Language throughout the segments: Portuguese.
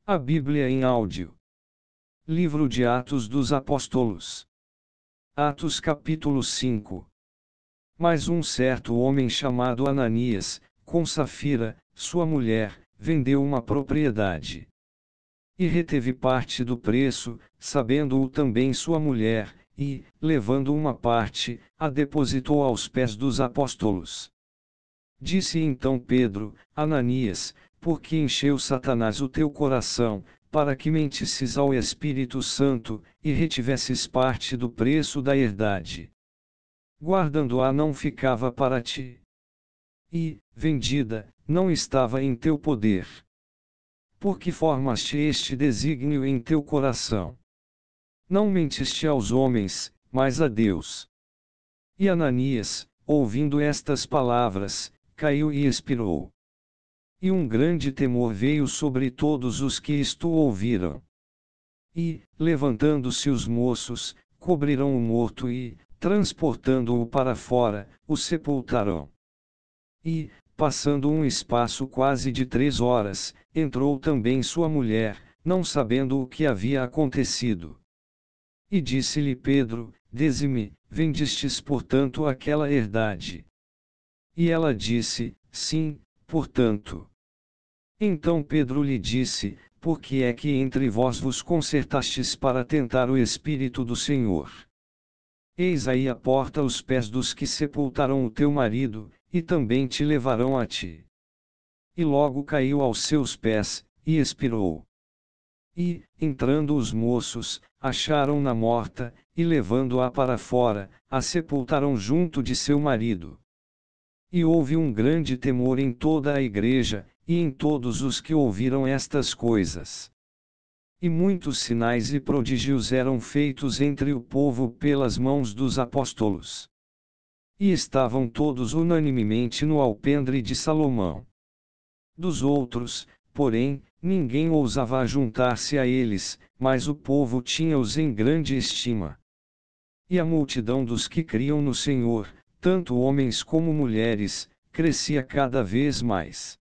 A Bíblia em áudio. Livro de Atos dos Apóstolos. Atos capítulo 5. Mas um certo homem chamado Ananias, com Safira, sua mulher, vendeu uma propriedade. E reteve parte do preço, sabendo-o também sua mulher, e, levando uma parte, a depositou aos pés dos apóstolos. Disse então Pedro: Ananias, por que encheu Satanás o teu coração, para que mentisses ao Espírito Santo, e retivesses parte do preço da herdade? Guardando-a não ficava para ti. E, vendida, não estava em teu poder. Por que formaste este desígnio em teu coração? Não mentiste aos homens, mas a Deus. E Ananias, ouvindo estas palavras, caiu e expirou. E um grande temor veio sobre todos os que isto ouviram. E, levantando-se os moços, cobriram o morto e, transportando-o para fora, o sepultaram. E, passando um espaço quase de 3 horas, entrou também sua mulher, não sabendo o que havia acontecido. E disse-lhe Pedro: Dize-me, vendestes portanto aquela herdade? E ela disse: Sim, portanto. Então Pedro lhe disse: Por que é que entre vós vos concertastes para tentar o Espírito do Senhor? Eis aí a porta os pés dos que sepultaram o teu marido, e também te levarão a ti. E logo caiu aos seus pés, e expirou. E, entrando os moços, acharam-na morta, e levando-a para fora, a sepultaram junto de seu marido. E houve um grande temor em toda a igreja, e em todos os que ouviram estas coisas. E muitos sinais e prodígios eram feitos entre o povo pelas mãos dos apóstolos. E estavam todos unanimemente no alpendre de Salomão. Dos outros, porém, ninguém ousava juntar-se a eles, mas o povo tinha-os em grande estima. E a multidão dos que criam no Senhor, tanto homens como mulheres, crescia cada vez mais.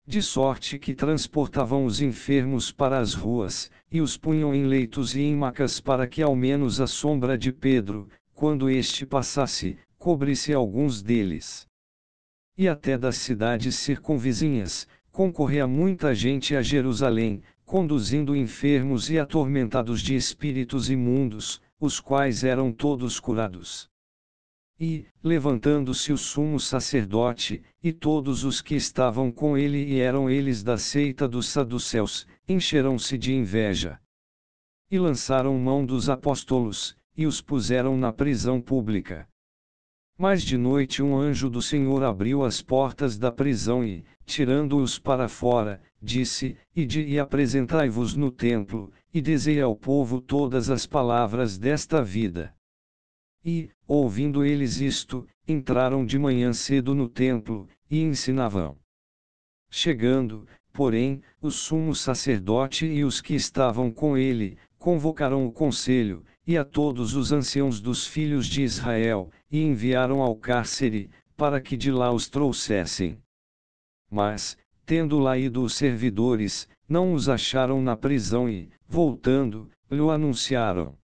De sorte que transportavam os enfermos para as ruas, e os punham em leitos e em macas para que ao menos a sombra de Pedro, quando este passasse, cobrisse alguns deles. E até das cidades circunvizinhas, concorria muita gente a Jerusalém, conduzindo enfermos e atormentados de espíritos imundos, os quais eram todos curados. E, levantando-se o sumo sacerdote, e todos os que estavam com ele e eram eles da seita dos saduceus, encheram-se de inveja. E lançaram mão dos apóstolos, e os puseram na prisão pública. Mas de noite um anjo do Senhor abriu as portas da prisão e, tirando-os para fora, disse: Ide e apresentai-vos no templo, e dizei ao povo todas as palavras desta vida. E, ouvindo eles isto, entraram de manhã cedo no templo, e ensinavam. Chegando, porém, o sumo sacerdote e os que estavam com ele, convocaram o conselho, e a todos os anciãos dos filhos de Israel, e enviaram ao cárcere, para que de lá os trouxessem. Mas, tendo lá ido os servidores, não os acharam na prisão e, voltando, lhe anunciaram.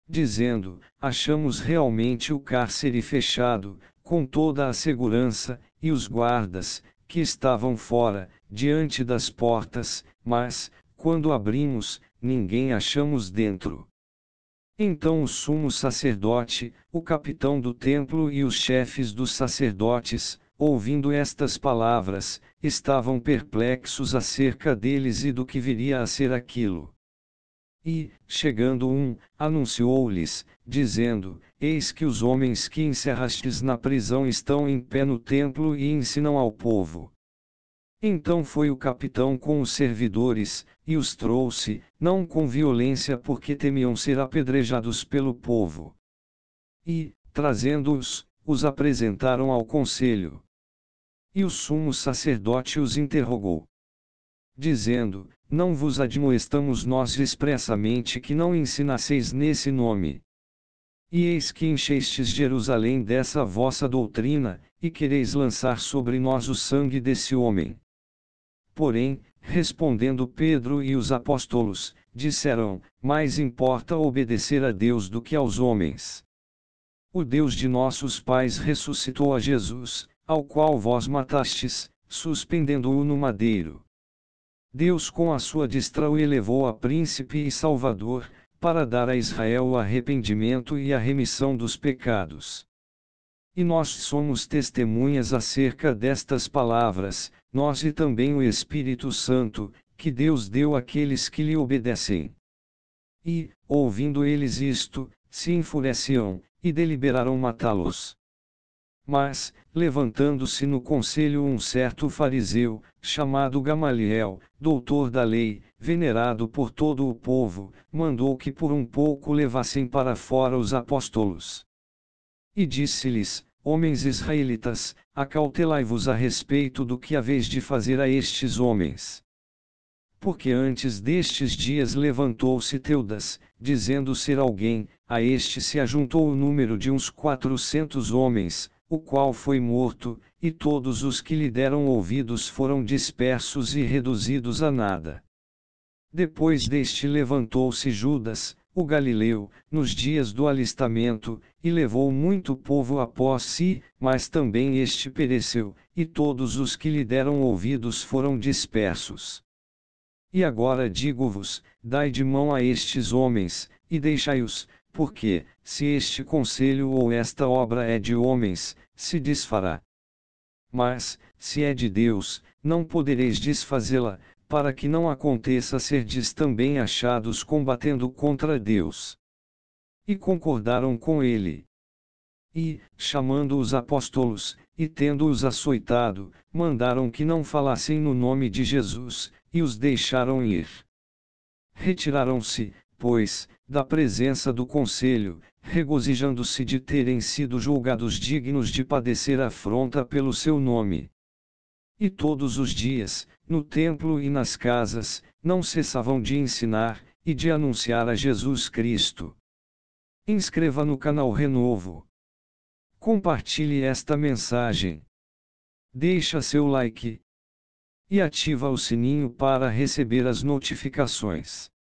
Dizendo: Achamos realmente o cárcere fechado, com toda a segurança, e os guardas, que estavam fora, diante das portas, mas, quando abrimos, ninguém achamos dentro. Então o sumo sacerdote, o capitão do templo e os chefes dos sacerdotes, ouvindo estas palavras, estavam perplexos acerca deles e do que viria a ser aquilo. E, chegando anunciou-lhes, dizendo: Eis que os homens que encerrastes na prisão estão em pé no templo e ensinam ao povo. Então foi o capitão com os servidores, e os trouxe, não com violência porque temiam ser apedrejados pelo povo. E, trazendo-os, os apresentaram ao conselho. E o sumo sacerdote os interrogou, dizendo: Não vos admoestamos nós expressamente que não ensinasseis nesse nome? E eis que enchestes Jerusalém dessa vossa doutrina, e quereis lançar sobre nós o sangue desse homem. Porém, respondendo Pedro e os apóstolos, disseram: mais importa obedecer a Deus do que aos homens. O Deus de nossos pais ressuscitou a Jesus, ao qual vós matastes, suspendendo-o no madeiro. Deus com a sua destra o elevou a príncipe e salvador, para dar a Israel o arrependimento e a remissão dos pecados. E nós somos testemunhas acerca destas palavras, nós e também o Espírito Santo, que Deus deu àqueles que lhe obedecem. E, ouvindo eles isto, se enfureciam, e deliberaram matá-los. Mas, levantando-se no conselho um certo fariseu, chamado Gamaliel, doutor da lei, venerado por todo o povo, mandou que por um pouco levassem para fora os apóstolos. E disse-lhes: homens israelitas, acautelai-vos a respeito do que haveis de fazer a estes homens. Porque antes destes dias levantou-se Teudas, dizendo ser alguém, a este se ajuntou o número de uns 400 homens, o qual foi morto, e todos os que lhe deram ouvidos foram dispersos e reduzidos a nada. Depois deste levantou-se Judas, o Galileu, nos dias do alistamento, e levou muito povo após si, mas também este pereceu, e todos os que lhe deram ouvidos foram dispersos. E agora digo-vos, dai de mão a estes homens, e deixai-os, porque, se este conselho ou esta obra é de homens, se desfará. Mas, se é de Deus, não podereis desfazê-la, para que não aconteça serdes também achados combatendo contra Deus. E concordaram com ele. E, chamando os apóstolos, e tendo-os açoitado, mandaram que não falassem no nome de Jesus, e os deixaram ir. Retiraram-se, pois, da presença do conselho, regozijando-se de terem sido julgados dignos de padecer afronta pelo seu nome. E todos os dias, no templo e nas casas, não cessavam de ensinar, e de anunciar a Jesus Cristo. Inscreva no canal Renovo. Compartilhe esta mensagem. Deixa seu like. E ativa o sininho para receber as notificações.